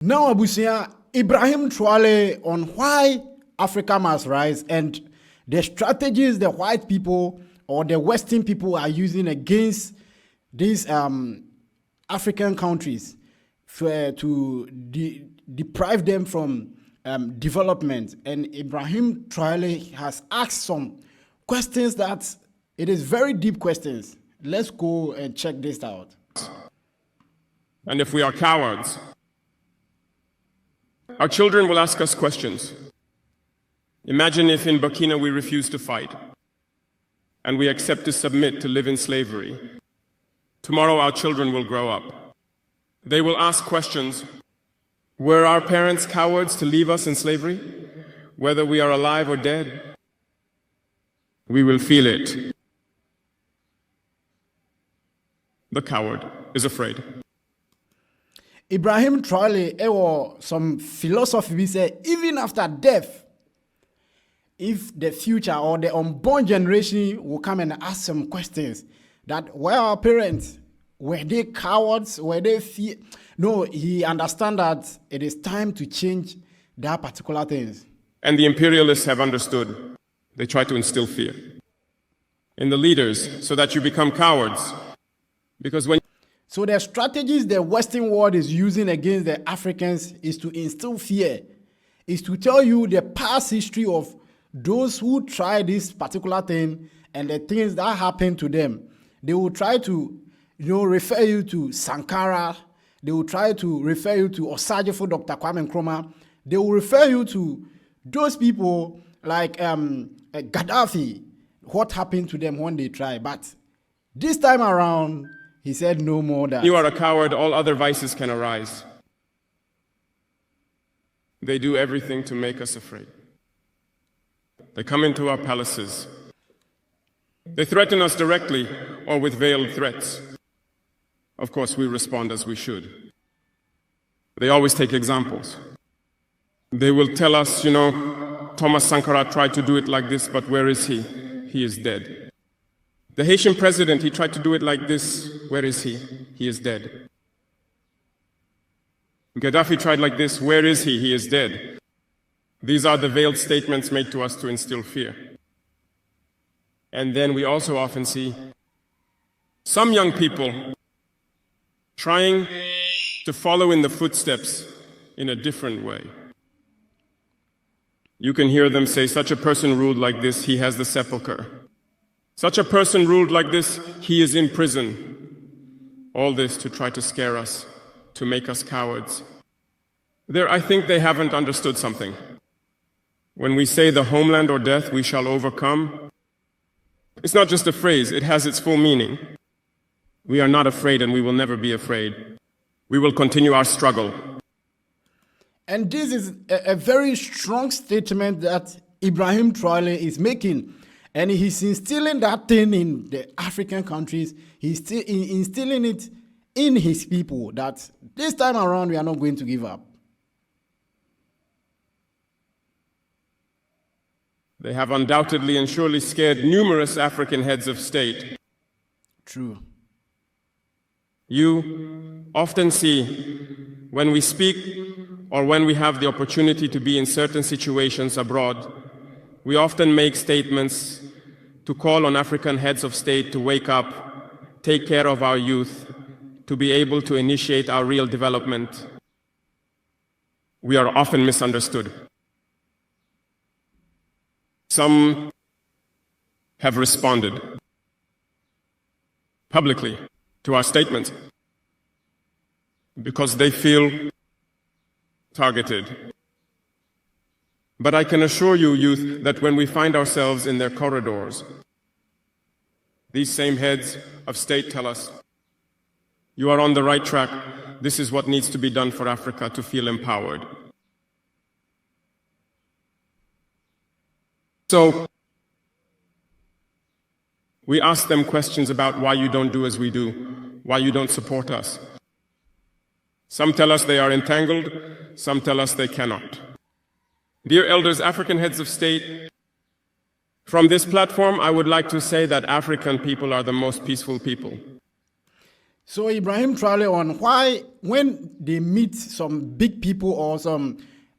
Now, Abusia, Ibrahim Traore on why Africa must rise and the strategies the white people or the Western people are using against these African countries to deprive them from development. And Ibrahim Traore has asked some questions that it is very deep questions. Let's go and check this out. And if we are cowards, our children will ask us questions. Imagine if in Burkina we refuse to fight and we accept to submit to live in slavery. Tomorrow our children will grow up. They will ask questions. Were our parents cowards to leave us in slavery? Whether we are alive or dead, we will feel it. The coward is afraid. Ibrahim Traore, or some philosophy, we say, even after death, if the future or the unborn generation will come and ask some questions, that were our parents, were they cowards, were they fear? No, he understands that it is time to change that particular things. And the imperialists have understood. They try to instill fear in the leaders so that you become cowards. Because when So the strategies the Western world is using against the Africans is to instill fear, is to tell you the past history of those who try this particular thing and the things that happen to them. They will try to, refer you to Sankara. They will try to refer you to Osajifo, Dr. Kwame Nkrumah. They will refer you to those people like Gaddafi, what happened to them when they try. But this time around, he said no more that. You are a coward, all other vices can arise. They do everything to make us afraid. They come into our palaces. They threaten us directly or with veiled threats. Of course, we respond as we should. They always take examples. They will tell us, Thomas Sankara tried to do it like this, but where is he? He is dead. The Haitian president, he tried to do it like this. Where is he? He is dead. Gaddafi tried like this. Where is he? He is dead. These are the veiled statements made to us to instill fear. And then we also often see some young people trying to follow in the footsteps in a different way. You can hear them say, such a person ruled like this, he has the sepulchre. Such a person ruled like this, he is in prison. All this to try to scare us, to make us cowards. I think they haven't understood something. When we say the homeland or death, we shall overcome, it's not just a phrase, it has its full meaning. We are not afraid and we will never be afraid. We will continue our struggle. And this is a very strong statement that Ibrahim Traore is making. And he's instilling that thing in the African countries. He's still instilling it in his people that this time around we are not going to give up. They have undoubtedly and surely scared numerous African heads of state. True. You often see when we speak or when we have the opportunity to be in certain situations abroad, we often make statements to call on African heads of state to wake up, take care of our youth, to be able to initiate our real development. We are often misunderstood. Some have responded publicly to our statements because they feel targeted. But I can assure you, youth, that when we find ourselves in their corridors, these same heads of state tell us, you are on the right track. This is what needs to be done for Africa to feel empowered. So, we ask them questions about why you don't do as we do, why you don't support us. Some tell us they are entangled, some tell us they cannot. Dear elders, African heads of state, from this platform, I would like to say that African people are the most peaceful people. So Ibrahim Traore on why when they meet some big people or some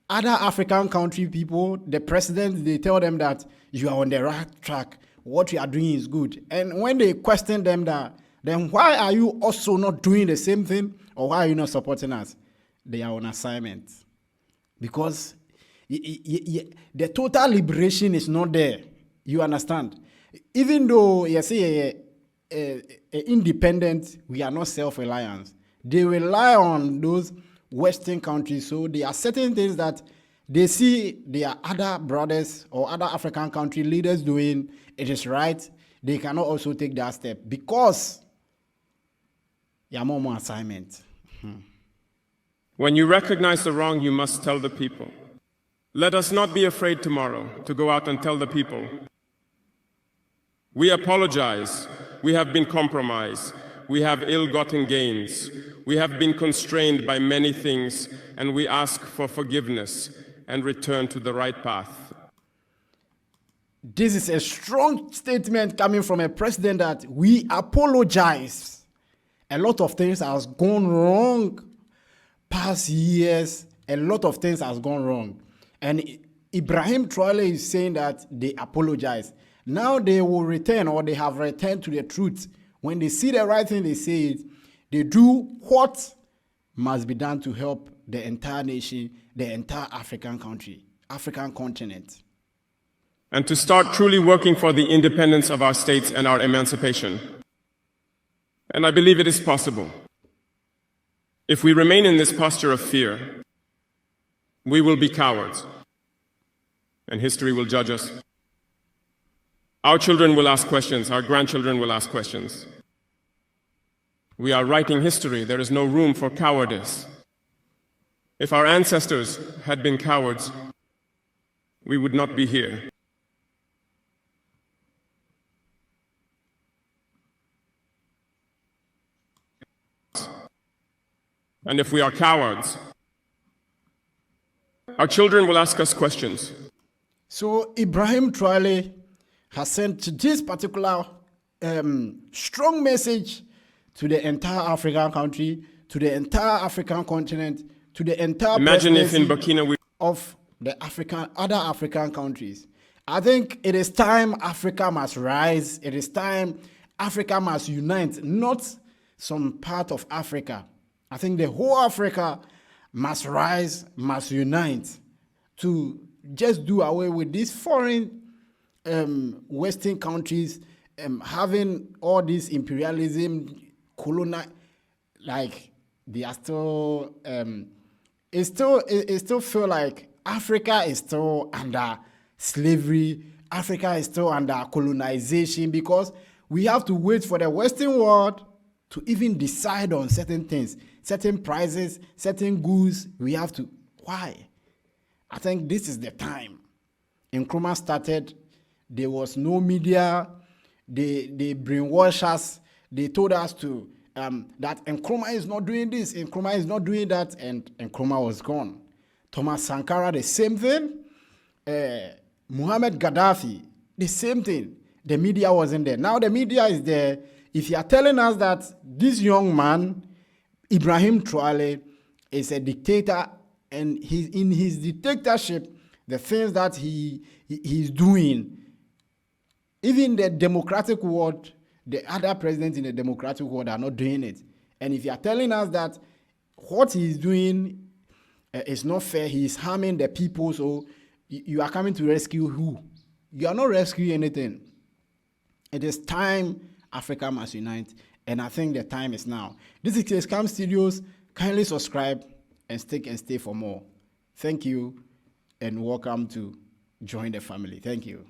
other African country people, the president, they tell them that you are on the right track, what you are doing is good. And when they question them that, then why are you also not doing the same thing, or why are you not supporting us? They are on assignment. Because the total liberation is not there. You understand? Even though you say independent, we are not self-reliant. They rely on those Western countries. So there are certain things that they see their other brothers or other African country leaders doing. It is right. They cannot also take that step because you are more assignment. When you recognize the wrong, you must tell the people. Let us not be afraid tomorrow to go out and tell the people. We apologize. We have been compromised. We have ill-gotten gains. We have been constrained by many things, and we ask for forgiveness and return to the right path. This is a strong statement coming from a president that we apologize. A lot of things has gone wrong past years. A lot of things has gone wrong. And Ibrahim Traoré is saying that they apologize. Now they will return, or they have returned to the truth. When they see the right thing, they say it. They do what must be done to help the entire nation, the entire African country, African continent. And to start truly working for the independence of our states and our emancipation. And I believe it is possible. If we remain in this posture of fear, we will be cowards, and history will judge us. Our children will ask questions, our grandchildren will ask questions. We are writing history. There is no room for cowardice. If our ancestors had been cowards, we would not be here. And if we are cowards, our children will ask us questions. So Ibrahim Traoré has sent this particular strong message to the entire African country, to the entire African continent, to the entire Imagine if in Burkina of the other African countries. I think it is time Africa must rise. It is time Africa must unite, not some part of Africa. I think the whole Africa must rise, must unite to just do away with these foreign Western countries having all this imperialism, colonial, like they are still, it still feel like Africa is still under slavery. Africa is still under colonization because we have to wait for the Western world to even decide on certain things, certain prices, certain goods. We have to. Why? I think this is the time. Nkrumah started, there was no media. They brainwashed us. They told us to that Nkrumah is not doing this, Nkrumah is not doing that, and Nkrumah was gone. Thomas Sankara, the same thing. Muhammad Gaddafi, the same thing. The media wasn't there. Now the media is there. If you are telling us that this young man, Ibrahim Traoré, is a dictator, and in his dictatorship, the things that he's doing, even the democratic world, the other presidents in the democratic world are not doing it. And if you are telling us that what he's doing is not fair, he's harming the people, so you are coming to rescue who? You are not rescuing anything. It is time Africa must unite, and I think the time is now. This is Scam Studios. Kindly subscribe and stick and stay for more. Thank you, and welcome to join the family. Thank you.